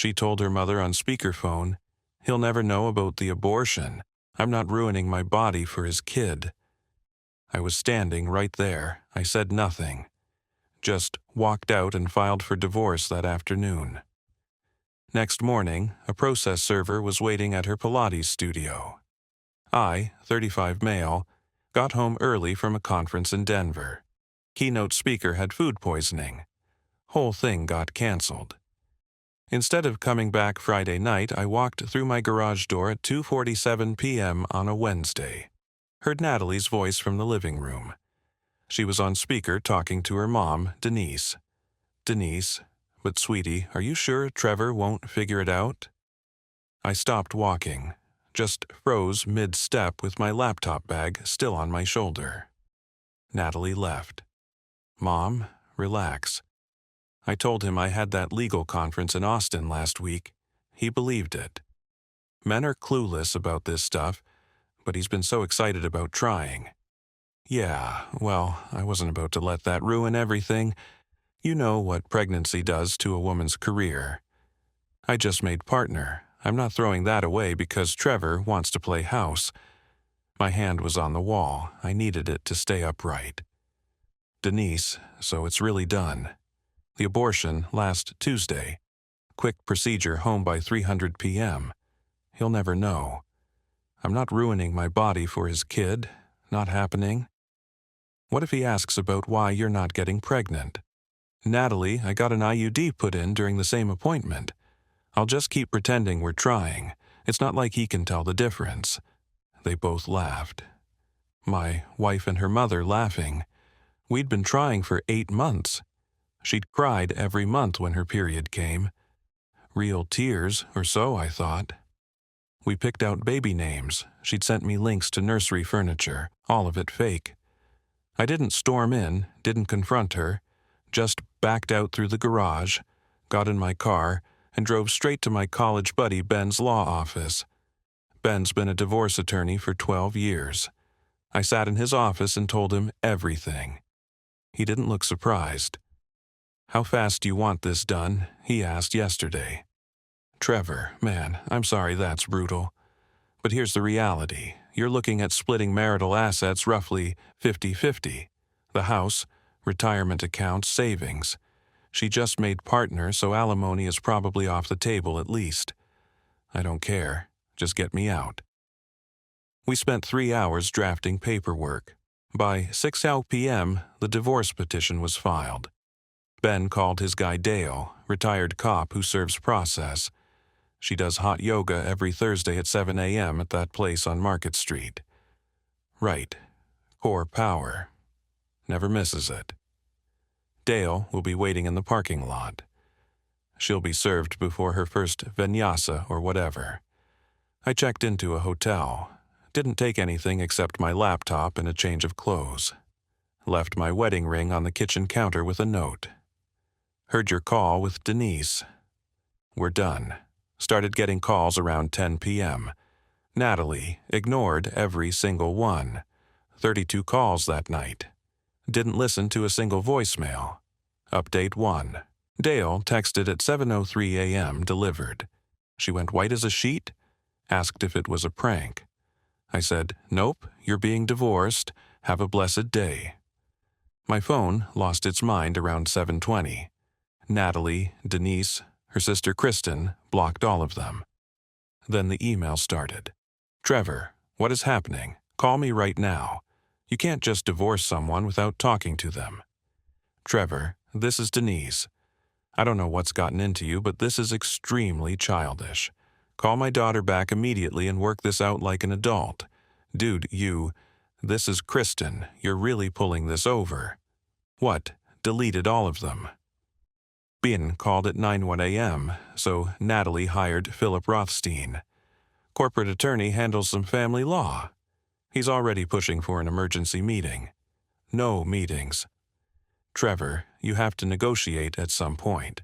She told her mother on speakerphone, "He'll never know about the abortion. I'm not ruining my body for his kid." I was standing right there. I said nothing. Just walked out and filed for divorce that afternoon. Next morning, a process server was waiting at her Pilates studio. I, 35 male, got home early from a conference in Denver. Keynote speaker had food poisoning. Whole thing got canceled. Instead of coming back Friday night, I walked through my garage door at 2:47 p.m. on a Wednesday. Heard Natalie's voice from the living room. She was on speaker talking to her mom, Denise. "Denise, but sweetie, are you sure Trevor won't figure it out?" I stopped walking, just froze mid-step with my laptop bag still on my shoulder. Natalie left. "Mom, relax. I told him I had that legal conference in Austin last week. He believed it. Men are clueless about this stuff, but he's been so excited about trying. Yeah, well, I wasn't about to let that ruin everything. You know what pregnancy does to a woman's career. I just made partner. I'm not throwing that away because Trevor wants to play house." My hand was on the wall. I needed it to stay upright. "Denise, so it's really done. The abortion last Tuesday. Quick procedure home by 300 p.m. He'll never know. I'm not ruining my body for his kid. Not happening. What if he asks about why you're not getting pregnant? Natalie, I got an IUD put in during the same appointment. I'll just keep pretending we're trying. It's not like he can tell the difference." They both laughed. My wife and her mother laughing. We'd been trying for 8 months. She'd cried every month when her period came. Real tears, or so I thought. We picked out baby names. She'd sent me links to nursery furniture, all of it fake. I didn't storm in, didn't confront her, just backed out through the garage, got in my car, and drove straight to my college buddy Ben's law office. Ben's been a divorce attorney for 12 years. I sat in his office and told him everything. He didn't look surprised. "How fast do you want this done?" he asked yesterday. "Trevor, man, I'm sorry that's brutal. But here's the reality. You're looking at splitting marital assets roughly 50-50. The house, retirement accounts, savings. She just made partner, so alimony is probably off the table at least. I don't care. Just get me out." We spent 3 hours drafting paperwork. By 6 p.m., the divorce petition was filed. Ben called his guy Dale, retired cop who serves process. She does hot yoga every Thursday at 7 a.m. at that place on Market Street. Right. Core power. Never misses it. Dale will be waiting in the parking lot. She'll be served before her first vinyasa or whatever. I checked into a hotel. Didn't take anything except my laptop and a change of clothes. Left my wedding ring on the kitchen counter with a note. "Heard your call with Denise. We're done." Started getting calls around 10 p.m. Natalie ignored every single one. 32 calls that night. Didn't listen to a single voicemail. Update 1. Dale texted at 7:03 a.m. delivered. She went white as a sheet. Asked if it was a prank. I said, "Nope, you're being divorced. Have a blessed day." My phone lost its mind around 7:20. Natalie, Denise, her sister Kristen blocked all of them. Then the email started. "Trevor, what is happening? Call me right now. You can't just divorce someone without talking to them. Trevor, this is Denise. I don't know what's gotten into you, but this is extremely childish. Call my daughter back immediately and work this out like an adult. Dude, this is Kristen. You're really pulling this over." What? Deleted all of them. Ben called at 9:01 a.m., so Natalie hired Philip Rothstein. Corporate attorney handles some family law. He's already pushing for an emergency meeting. No meetings. Trevor, you have to negotiate at some point.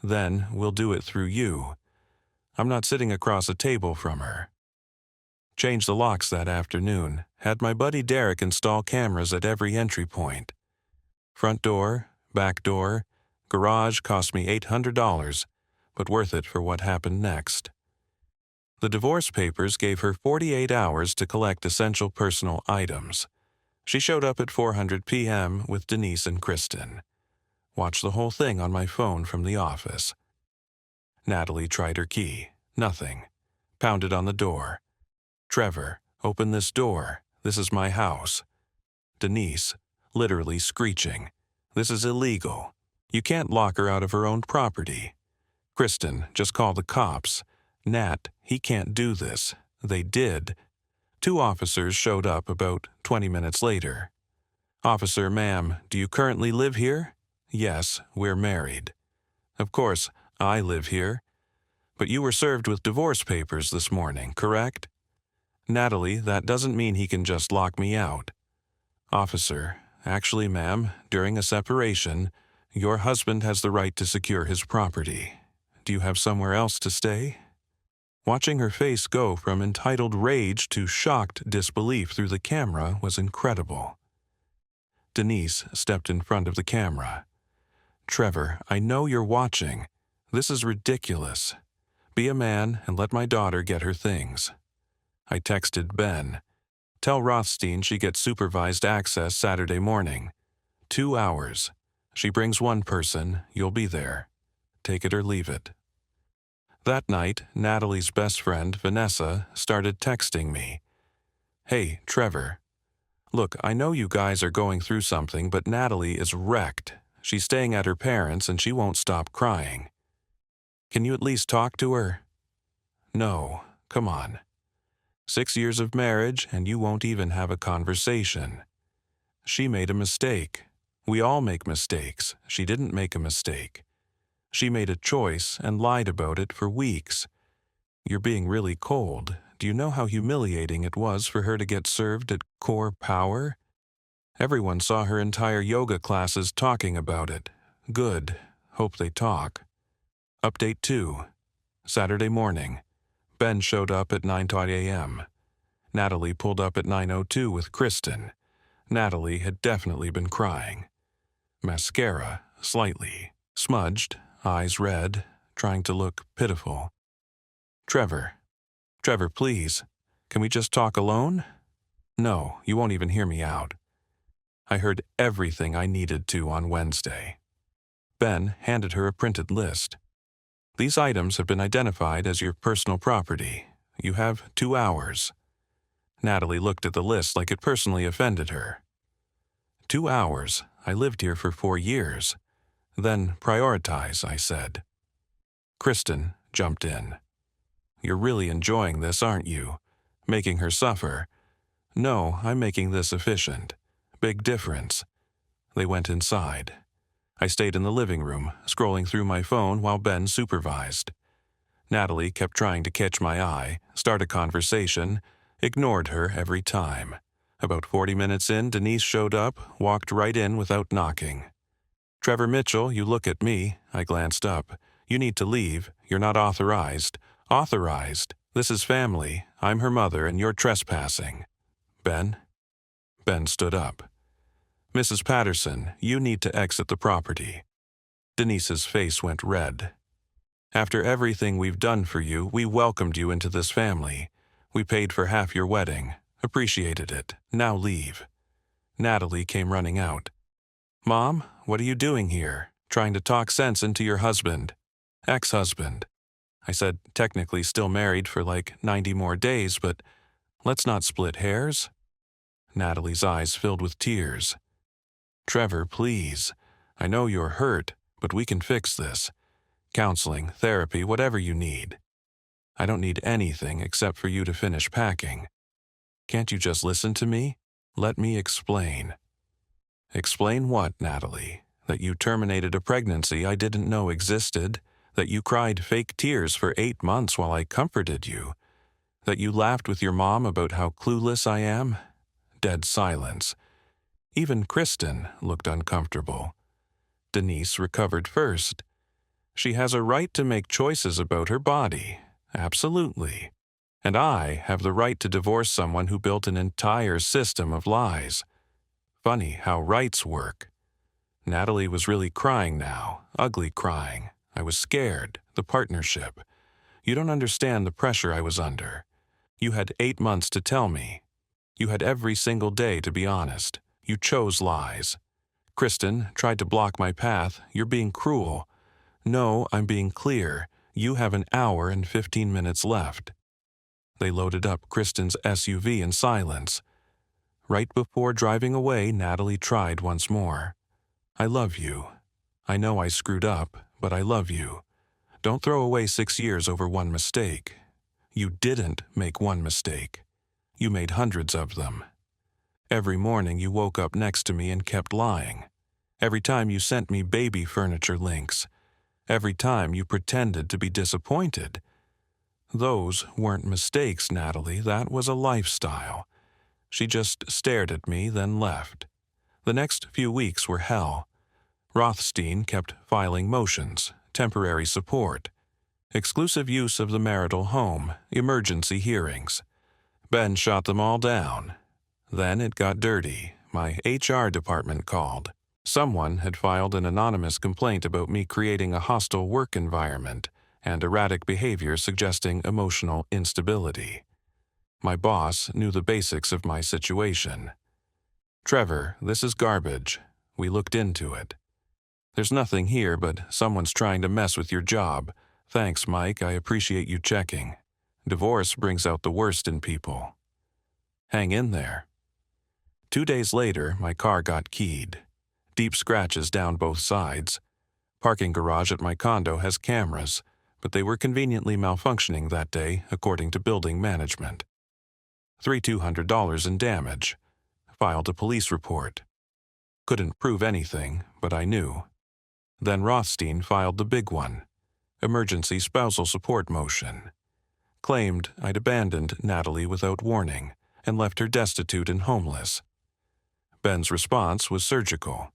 Then we'll do it through you. I'm not sitting across a table from her. Changed the locks that afternoon. Had my buddy Derek install cameras at every entry point. Front door, back door, garage cost me $800. but worth it for what happened next. The divorce papers gave her 48 hours to collect essential personal items. She showed up at 4:00 p.m. with Denise and Kristen. Watched the whole thing on my phone from the office. Natalie tried her key. Nothing. Pounded on the door. "Trevor, open this door. This is my house." Denise, literally screeching. "This is illegal. You can't lock her out of her own property." Kristen, "Just call the cops." "Nat, he can't do this." They did. 2 officers showed up about 20 minutes later. "Officer, ma'am, do you currently live here?" "Yes, we're married." "Of course, I live here. But you were served with divorce papers this morning, correct?" "Natalie, that doesn't mean he can just lock me out." "Officer, actually, ma'am, during a separation, your husband has the right to secure his property. Do you have somewhere else to stay?" Watching her face go from entitled rage to shocked disbelief through the camera was incredible. Denise stepped in front of the camera. "Trevor, I know you're watching. This is ridiculous. Be a man and let my daughter get her things." I texted Ben. "Tell Rothstein she gets supervised access Saturday morning. 2 hours. She brings one person, you'll be there. Take it or leave it." That night, Natalie's best friend, Vanessa, started texting me. "Hey, Trevor. Look, I know you guys are going through something, but Natalie is wrecked. She's staying at her parents' and she won't stop crying. Can you at least talk to her?" "No, come on. 6 years of marriage and you won't even have a conversation. She made a mistake. We all make mistakes. She didn't make a mistake. She made a choice and lied about it for weeks. You're being really cold. Do you know how humiliating it was for her to get served at Core Power? Everyone saw her entire yoga classes talking about it. Good. Hope they talk." Update 2. Saturday morning. Ben showed up at 9:30 a.m. Natalie pulled up at 9:02 with Kristen. Natalie had definitely been crying. Mascara, slightly. Smudged, eyes red, trying to look pitiful. "Trevor. Trevor, please. Can we just talk alone?" "No, you won't even hear me out. I heard everything I needed to on Wednesday." Ben handed her a printed list. "These items have been identified as your personal property. You have 2 hours. Natalie looked at the list like it personally offended her. 2 hours. I lived here for 4 years. Then prioritize, I said. Kristen jumped in. "You're really enjoying this, aren't you? Making her suffer." "No, I'm making this efficient. Big difference." They went inside. I stayed in the living room, scrolling through my phone while Ben supervised. Natalie kept trying to catch my eye, start a conversation, ignored her every time. About 40 minutes in, Denise showed up, walked right in without knocking. "Trevor Mitchell, you look at me." I glanced up. "You need to leave. You're not authorized." "Authorized? This is family. I'm her mother and you're trespassing." "Ben?" Ben stood up. "Mrs. Patterson, you need to exit the property." Denise's face went red. "After everything we've done for you, we welcomed you into this family. We paid for half your wedding. Appreciated it. Now leave." Natalie came running out. "Mom, what are you doing here? Trying to talk sense into your husband." "Ex-husband." I said, "Technically still married for like 90 more days, but let's not split hairs." Natalie's eyes filled with tears. "Trevor, please. I know you're hurt, but we can fix this. Counseling, therapy, whatever you need. I don't need anything except for you to finish packing. Can't you just listen to me? Let me explain." "Explain what, Natalie? That you terminated a pregnancy I didn't know existed? That you cried fake tears for 8 months while I comforted you? That you laughed with your mom about how clueless I am?" Dead silence. Even Kristen looked uncomfortable. Denise recovered first. "She has a right to make choices about her body. Absolutely. And I have the right to divorce someone who built an entire system of lies. Funny how rights work." Natalie was really crying now, ugly crying. I was scared. the partnership. You don't understand the pressure I was under. You had 8 months to tell me. You had every single day to be honest. You chose lies. Kristen tried to block my path. You're being cruel. No, I'm being clear. You have an hour and 15 minutes left. They loaded up Kristen's SUV in silence. Right before driving away, Natalie tried once more. I love you. I know I screwed up, but I love you. Don't throw away 6 years over one mistake. You didn't make one mistake. You made hundreds of them. Every morning you woke up next to me and kept lying. Every time you sent me baby furniture links. Every time you pretended to be disappointed. Those weren't mistakes, Natalie. That was a lifestyle. She just stared at me, then left. The next few weeks were hell. Rothstein kept filing motions, temporary support, exclusive use of the marital home, emergency hearings. Ben shot them all down. Then it got dirty. My HR department called. Someone had filed an anonymous complaint about me creating a hostile work environment and erratic behavior suggesting emotional instability. My boss knew the basics of my situation. Trevor, this is garbage. We looked into it. There's nothing here, but someone's trying to mess with your job. Thanks, Mike. I appreciate you checking. Divorce brings out the worst in people. Hang in there. 2 days later, my car got keyed. Deep scratches down both sides. Parking garage at my condo has cameras, but they were conveniently malfunctioning that day, according to building management. $3,200 in damage. Filed a police report. Couldn't prove anything, but I knew. Then Rothstein filed the big one. Emergency spousal support motion. Claimed I'd abandoned Natalie without warning and left her destitute and homeless. Ben's response was surgical.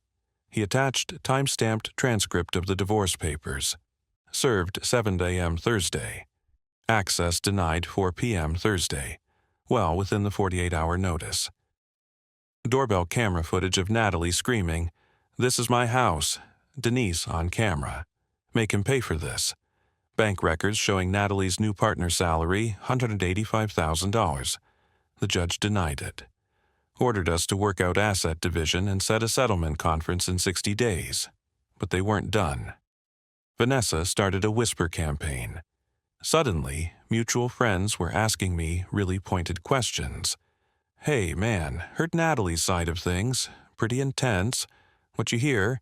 He attached time-stamped transcript of the divorce papers. Served 7 a.m. Thursday. Access denied 4 p.m. Thursday. Well within the 48-hour notice. Doorbell camera footage of Natalie screaming, "This is my house." Denise on camera. Make him pay for this. Bank records showing Natalie's new partner's salary, $185,000. The judge denied it. Ordered us to work out asset division and set a settlement conference in 60 days. But they weren't done. Vanessa started a whisper campaign. Suddenly, mutual friends were asking me really pointed questions. Hey, man, heard Natalie's side of things. Pretty intense. What you hear?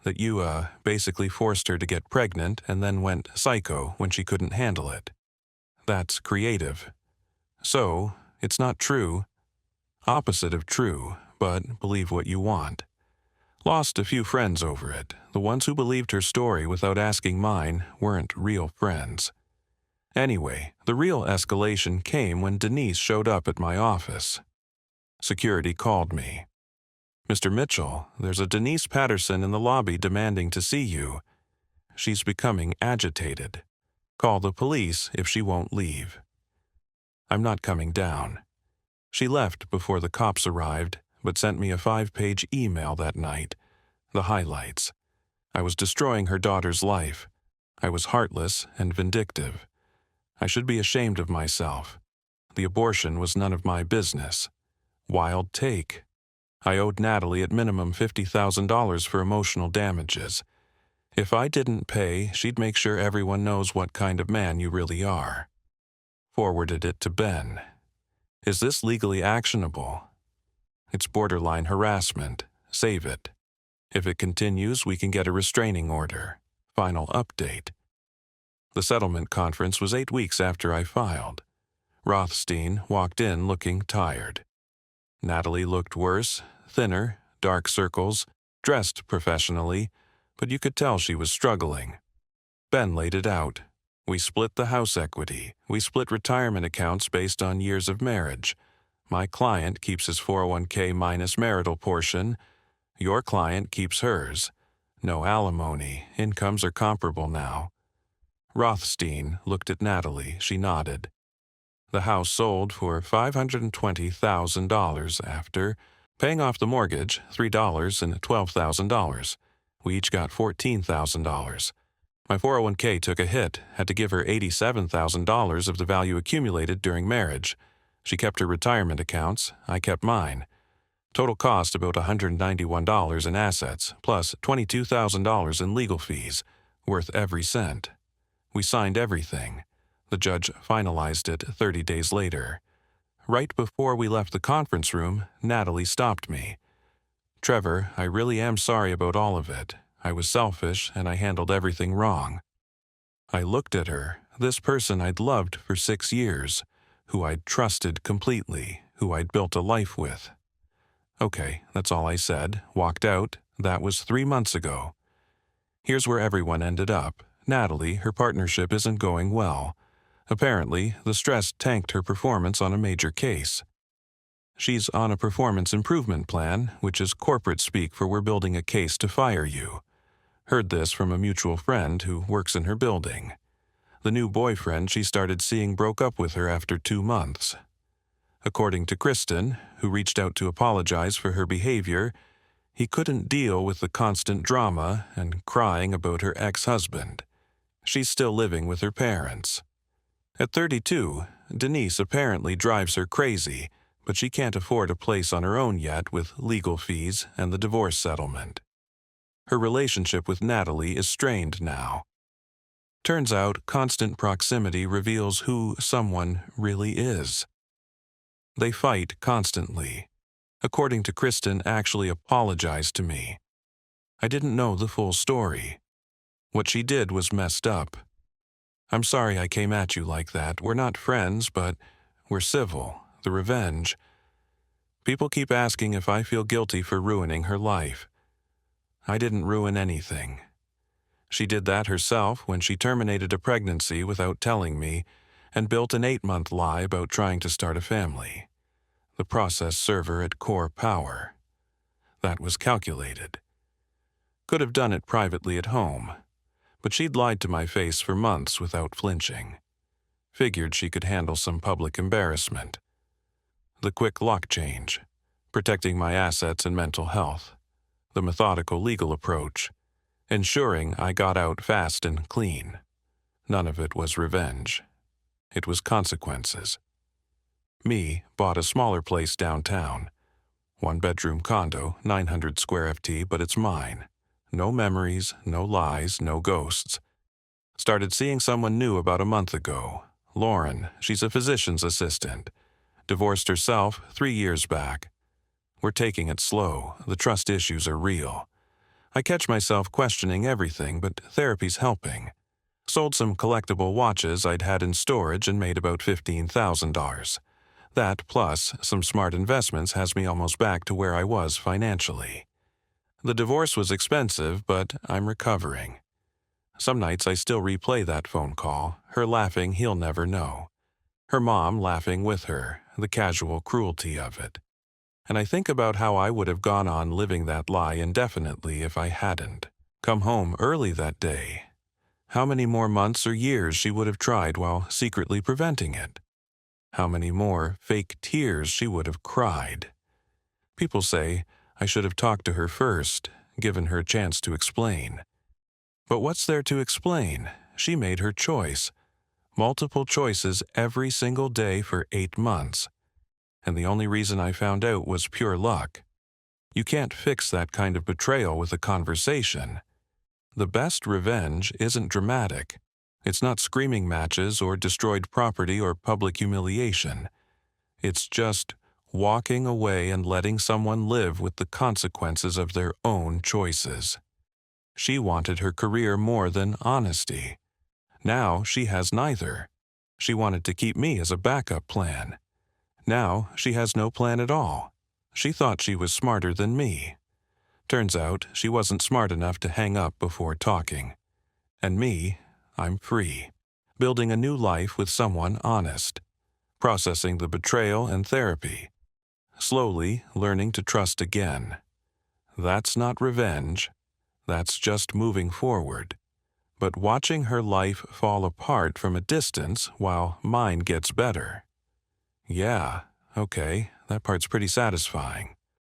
That you, basically forced her to get pregnant and then went psycho when she couldn't handle it. That's creative. So, it's not true. Opposite of true, but believe what you want. Lost a few friends over it. The ones who believed her story without asking mine weren't real friends. Anyway, the real escalation came when Denise showed up at my office. Security called me. Mr. Mitchell, there's a Denise Patterson in the lobby demanding to see you. She's becoming agitated. Call the police if she won't leave. I'm not coming down. She left before the cops arrived, but sent me a 5-page email that night. The highlights. I was destroying her daughter's life. I was heartless and vindictive. I should be ashamed of myself. The abortion was none of my business. Wild take. I owed Natalie at minimum $50,000 for emotional damages. If I didn't pay, she'd make sure everyone knows what kind of man you really are. Forwarded it to Ben. Is this legally actionable? It's borderline harassment. Save it. If it continues, we can get a restraining order. Final update. The settlement conference was 8 weeks after I filed. Rothstein walked in looking tired. Natalie looked worse, thinner, dark circles, dressed professionally, but you could tell she was struggling. Ben laid it out. We split the house equity. We split retirement accounts based on years of marriage. My client keeps his 401k minus marital portion. Your client keeps hers. No alimony. Incomes are comparable now. Rothstein looked at Natalie. She nodded. The house sold for $520,000 after paying off the mortgage, $3 and $12,000. We each got $14,000. My 401k took a hit, had to give her $87,000 of the value accumulated during marriage. She kept her retirement accounts, I kept mine. Total cost about $191 in assets, plus $22,000 in legal fees, worth every cent. We signed everything. The judge finalized it 30 days later. Right before we left the conference room, Natalie stopped me. "Trevor, I really am sorry about all of it. I was selfish and I handled everything wrong." I looked at her, this person I'd loved for 6 years, who I'd trusted completely, who I'd built a life with. Okay, that's all I said, walked out. That was 3 months ago. Here's where everyone ended up. Natalie, her partnership isn't going well. Apparently, the stress tanked her performance on a major case. She's on a performance improvement plan, which is corporate speak for "we're building a case to fire you." Heard this from a mutual friend who works in her building. The new boyfriend she started seeing broke up with her after 2 months. According to Kristen, who reached out to apologize for her behavior, he couldn't deal with the constant drama and crying about her ex-husband. She's still living with her parents. At 32, Denise apparently drives her crazy, but she can't afford a place on her own yet with legal fees and the divorce settlement. Her relationship with Natalie is strained now. Turns out constant proximity reveals who someone really is. They fight constantly. According to Kristen, actually apologized to me. I didn't know the full story. What she did was messed up. "I'm sorry I came at you like that. We're not friends, but we're civil. The revenge." People keep asking if I feel guilty for ruining her life. I didn't ruin anything. She did that herself when she terminated a pregnancy without telling me and built an 8-month lie about trying to start a family. The process server at Core Power. That was calculated. Could have done it privately at home, but she'd lied to my face for months without flinching. Figured she could handle some public embarrassment. The quick lock change, protecting my assets and mental health. The methodical legal approach, ensuring I got out fast and clean. None of it was revenge. It was consequences. Me bought a smaller place downtown. 1-bedroom condo, 900 square FT, but it's mine. No memories, no lies, no ghosts. Started seeing someone new about a month ago. Lauren, she's a physician's assistant. Divorced herself 3 years back. We're taking it slow. The trust issues are real. I catch myself questioning everything, but therapy's helping. Sold some collectible watches I'd had in storage and made about $15,000. That, plus some smart investments, has me almost back to where I was financially. The divorce was expensive, but I'm recovering. Some nights I still replay that phone call, her laughing he'll never know. Her mom laughing with her, the casual cruelty of it. And I think about how I would have gone on living that lie indefinitely if I hadn't come home early that day. How many more months or years she would have tried while secretly preventing it. How many more fake tears she would have cried. People say I should have talked to her first, given her a chance to explain. But what's there to explain? She made her choice. Multiple choices every single day for 8 months. And the only reason I found out was pure luck. You can't fix that kind of betrayal with a conversation. The best revenge isn't dramatic. It's not screaming matches or destroyed property or public humiliation. It's just walking away and letting someone live with the consequences of their own choices. She wanted her career more than honesty. Now she has neither. She wanted to keep me as a backup plan. Now she has no plan at all. She thought she was smarter than me. Turns out she wasn't smart enough to hang up before talking. And me, I'm free, building a new life with someone honest, processing the betrayal and therapy, slowly learning to trust again. That's not revenge. That's just moving forward. But watching her life fall apart from a distance while mine gets better. Yeah, okay, that part's pretty satisfying.